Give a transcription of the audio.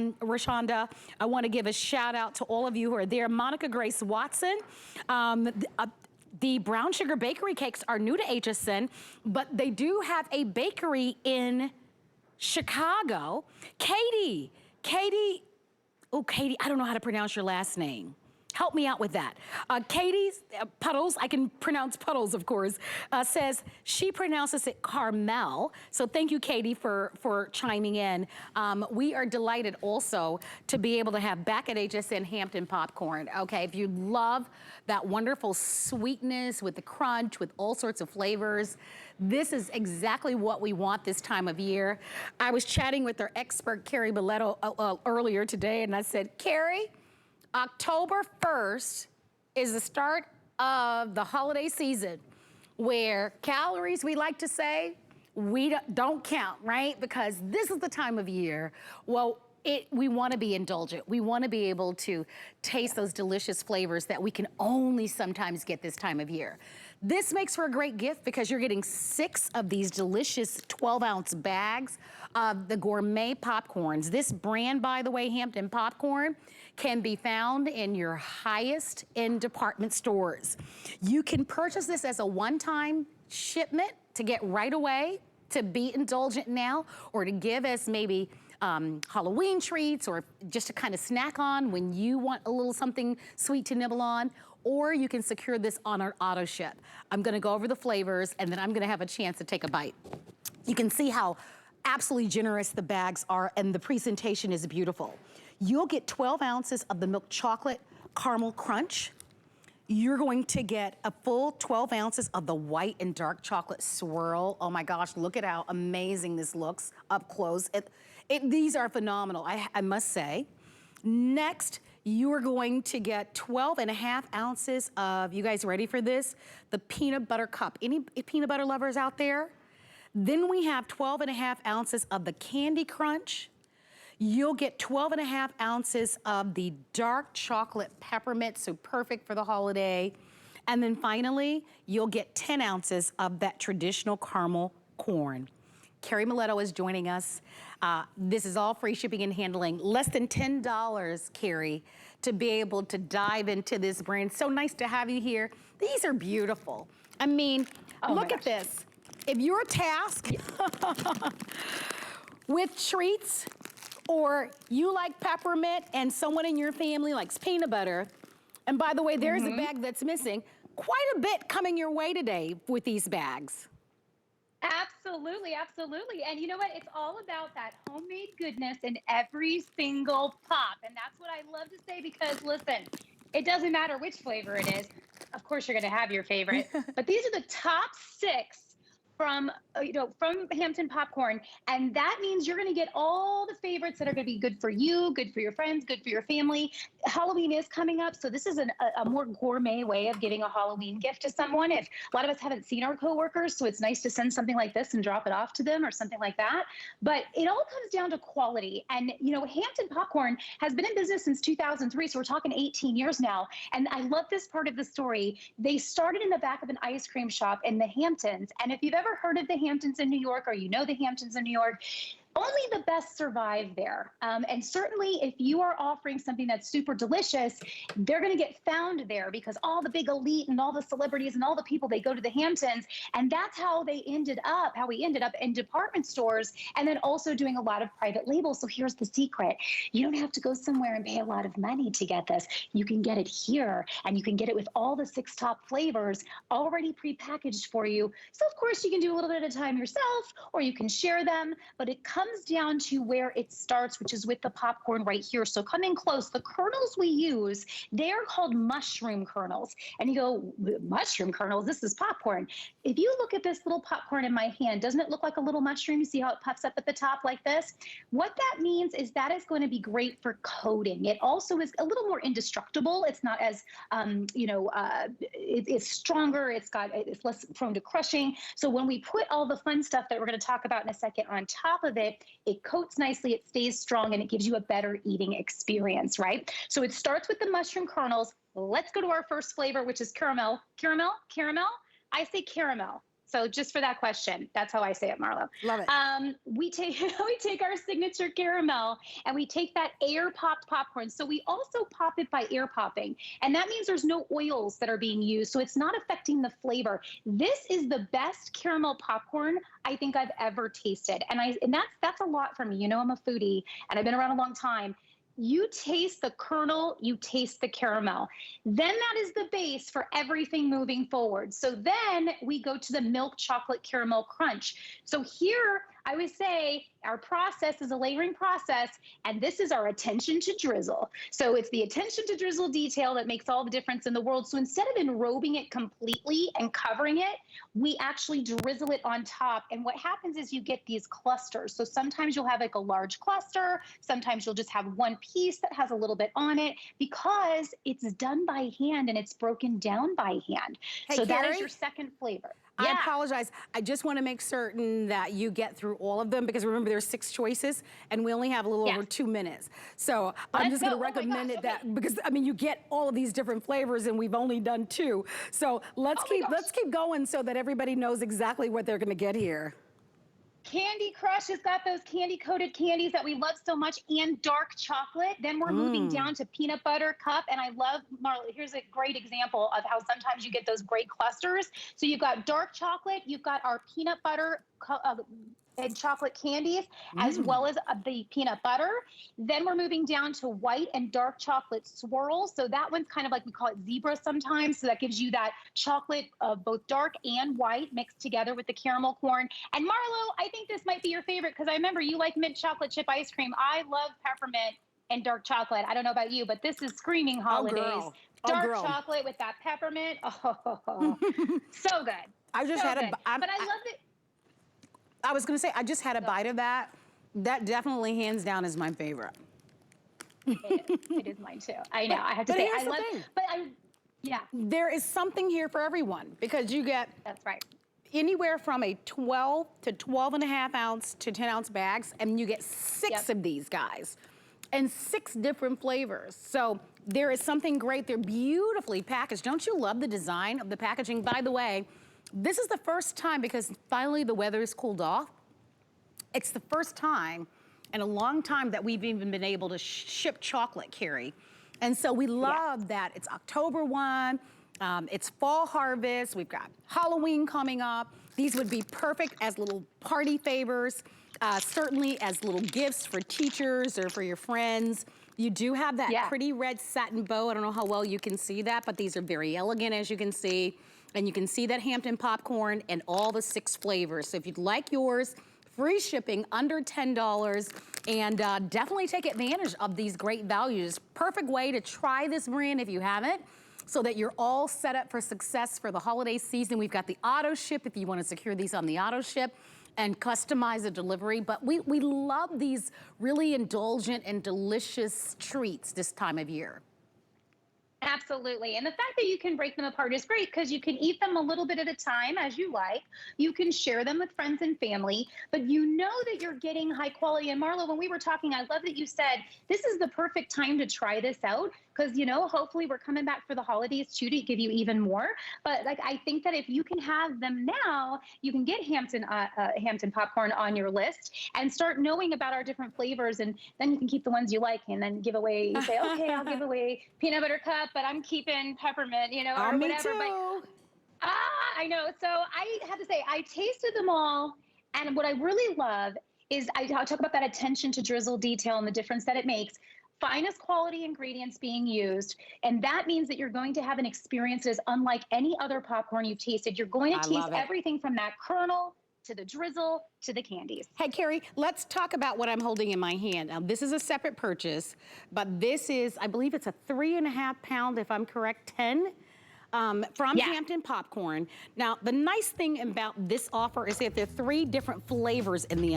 Rashonda, I want to give a shout out to all of you who are there. Monica Grace Watson, the brown sugar bakery cakes are new to HSN, but they do have a bakery in Chicago. Katie, oh, Katie, I don't know how to pronounce your last name. Help me out with that. Katie's Puddles, I can pronounce Puddles, of course, says she pronounces it Carmel. So thank you, Katie, for chiming in. We are delighted also to be able to have back at HSN Hampton popcorn. Okay, if you love that wonderful sweetness with the crunch, with all sorts of flavors, this is exactly what we want this time of year. I was chatting with our expert, Carrie Belletto, earlier today, and I said, Carrie, October 1st is the start of the holiday season where calories, we like to say, we don't count, right? Because this is the time of year. Well, we want to be indulgent. We want to be able to taste those delicious flavors that we can only sometimes get this time of year. This makes for a great gift because you're getting 6 of these delicious 12-ounce bags of the gourmet popcorns. This brand, by the way, Hampton Popcorn, can be found in your highest end department stores. You can purchase this as a one-time shipment to get right away, to be indulgent now, or to give as maybe Halloween treats, or just to kind of snack on when you want a little something sweet to nibble on. Or you can secure this on our auto ship. I'm gonna go over the flavors and then I'm gonna have a chance to take a bite. You can see how absolutely generous the bags are and the presentation is beautiful. You'll get 12 ounces of the milk chocolate caramel crunch. You're going to get a full 12 ounces of the white and dark chocolate swirl. Oh my gosh, look at how amazing this looks up close. These are phenomenal, I must say. Next, you are going to get 12.5 ounces of, you guys ready for this? The peanut butter cup. Any peanut butter lovers out there? Then we have 12.5 ounces of the Candy Crunch. You'll get 12.5 ounces of the dark chocolate peppermint, so perfect for the holiday. And then finally, you'll get 10 ounces of that traditional caramel corn. Carrie Belletto is joining us. This is all free shipping and handling. Less than $10, Carrie, to be able to dive into this brand. So nice to have you here. These are beautiful. I mean, look at this. If you're tasked with treats, or you like peppermint and someone in your family likes peanut butter, and by the way, there's a bag that's missing, quite a bit coming your way today with these bags. Absolutely, absolutely. And you know what? It's all about that homemade goodness in every single pop. And that's what I love to say because, listen, it doesn't matter which flavor it is. Of course, you're going to have your favorite. But these are the top 6 from Hampton Popcorn, and that means you're going to get all the favorites that are going to be good for you, good for your friends, good for your family. Halloween is coming up, so this is a more gourmet way of giving a Halloween gift to someone. If a lot of us haven't seen our coworkers, so it's nice to send something like this and drop it off to them or something like that. But it all comes down to quality, and you know, Hampton Popcorn has been in business since 2003, so we're talking 18 years now. And I love this part of the story. They started in the back of an ice cream shop in the Hamptons, and if you've ever heard of the Hamptons in New York, or you know the Hamptons in New York, only the best survive there. And certainly if you are offering something that's super delicious, they're going to get found there because all the big elite and all the celebrities and all the people, they go to the Hamptons. And that's how we ended up in department stores and then also doing a lot of private labels. So here's the secret. You don't have to go somewhere and pay a lot of money to get this. You can get it here, and you can get it with all the 6 top flavors already prepackaged for you. So of course you can do a little bit at a time yourself, or you can share them, but it comes down to where it starts, which is with the popcorn right here. So come in close. The kernels we use, they are called mushroom kernels. And you go, mushroom kernels? This is popcorn. If you look at this little popcorn in my hand, doesn't it look like a little mushroom? You see how it puffs up at the top like this? What that means is that is going to be great for coating. It also is a little more indestructible. It's not as, it's stronger. It's less prone to crushing. So when we put all the fun stuff that we're going to talk about in a second on top of it, it coats nicely, it stays strong, and it gives you a better eating experience, right? So it starts with the mushroom kernels. Let's go to our first flavor, which is caramel. Caramel? Caramel? I say caramel. So just for that question, that's how I say it, Marlo. Love it. We take we take our signature caramel and we take that air popped popcorn. So we also pop it by air popping, and that means there's no oils that are being used, so it's not affecting the flavor. This is the best caramel popcorn I think I've ever tasted, and that's a lot for me. You know, I'm a foodie and I've been around a long time. You taste the kernel, you taste the caramel. Then that is the base for everything moving forward. So then we go to the milk chocolate caramel crunch. So here, I would say our process is a layering process, and this is our attention to drizzle. So it's the attention to drizzle detail that makes all the difference in the world. So instead of enrobing it completely and covering it, we actually drizzle it on top. And what happens is you get these clusters. So sometimes you'll have like a large cluster. Sometimes you'll just have one piece that has a little bit on it because it's done by hand and it's broken down by hand. Hey, so Carrie? that is your second flavor. I apologize. I just want to make certain that you get through all of them, because remember there's 6 choices and we only have a little over 2 minutes. So I'm just going to recommend it that, because I mean you get all of these different flavors and we've only done 2. So let's keep going so that everybody knows exactly what they're going to get here. Candy Crush has got those candy coated candies that we love so much, and dark chocolate. Then we're moving down to peanut butter cup. And I love, Marla, here's a great example of how sometimes you get those great clusters. So you've got dark chocolate, you've got our peanut butter and chocolate candies, as well as the peanut butter. Then we're moving down to white and dark chocolate swirls. So that one's kind of like, we call it zebra sometimes. So that gives you that chocolate of both dark and white mixed together with the caramel corn. And Marlo, I think this might be your favorite, because I remember you like mint chocolate chip ice cream. I love peppermint and dark chocolate. I don't know about you, but this is screaming holidays. Dark chocolate with that peppermint. Oh, so good. I just had but I love it. I was going to say, I just had a bite of that. That definitely hands down is my favorite. It is mine too. I know. I have to say, I love it. But there is something here for everyone, because you get that's right. anywhere from a 12 to 12.5 ounce to 10 ounce bags, and you get 6 of these guys and 6 different flavors. So there is something great. They're beautifully packaged. Don't you love the design of the packaging? By the way, this is the first time, because finally the weather's cooled off, it's the first time in a long time that we've even been able to ship chocolate, Carrie. And so we love that it's October 1, it's fall harvest, we've got Halloween coming up. These would be perfect as little party favors, certainly as little gifts for teachers or for your friends. You do have that pretty red satin bow. I don't know how well you can see that, but these are very elegant, as you can see. And you can see that Hampton popcorn and all the 6 flavors. So if you'd like yours, free shipping, under $10, and definitely take advantage of these great values. Perfect way to try this brand if you haven't, so that you're all set up for success for the holiday season. We've got the auto ship if you want to secure these on the auto ship and customize the delivery. But we love these really indulgent and delicious treats this time of year. Absolutely. And the fact that you can break them apart is great, because you can eat them a little bit at a time as you like. You can share them with friends and family, but you know that you're getting high quality. And Marlo, when we were talking, I love that you said this is the perfect time to try this out, because, you know, hopefully we're coming back for the holidays too to give you even more. But like, I think that if you can have them now, you can get Hampton popcorn on your list and start knowing about our different flavors. And then you can keep the ones you like and then give away. You say, okay, I'll give away peanut butter cup, but I'm keeping peppermint, you know, or whatever. Me too. But I know. So I have to say, I tasted them all. And what I really love is I'll talk about that attention to drizzle detail and the difference that it makes. Finest quality ingredients being used. And that means that you're going to have an experience that is unlike any other popcorn you've tasted. You're going to taste everything from that kernel to the drizzle to the candies. Hey, Carrie, let's talk about what I'm holding in my hand. Now, this is a separate purchase, but this is, I believe it's a 3.5 pound, if I'm correct, 10. From Hampton Popcorn. Now, the nice thing about this offer is that there are 3 different flavors in the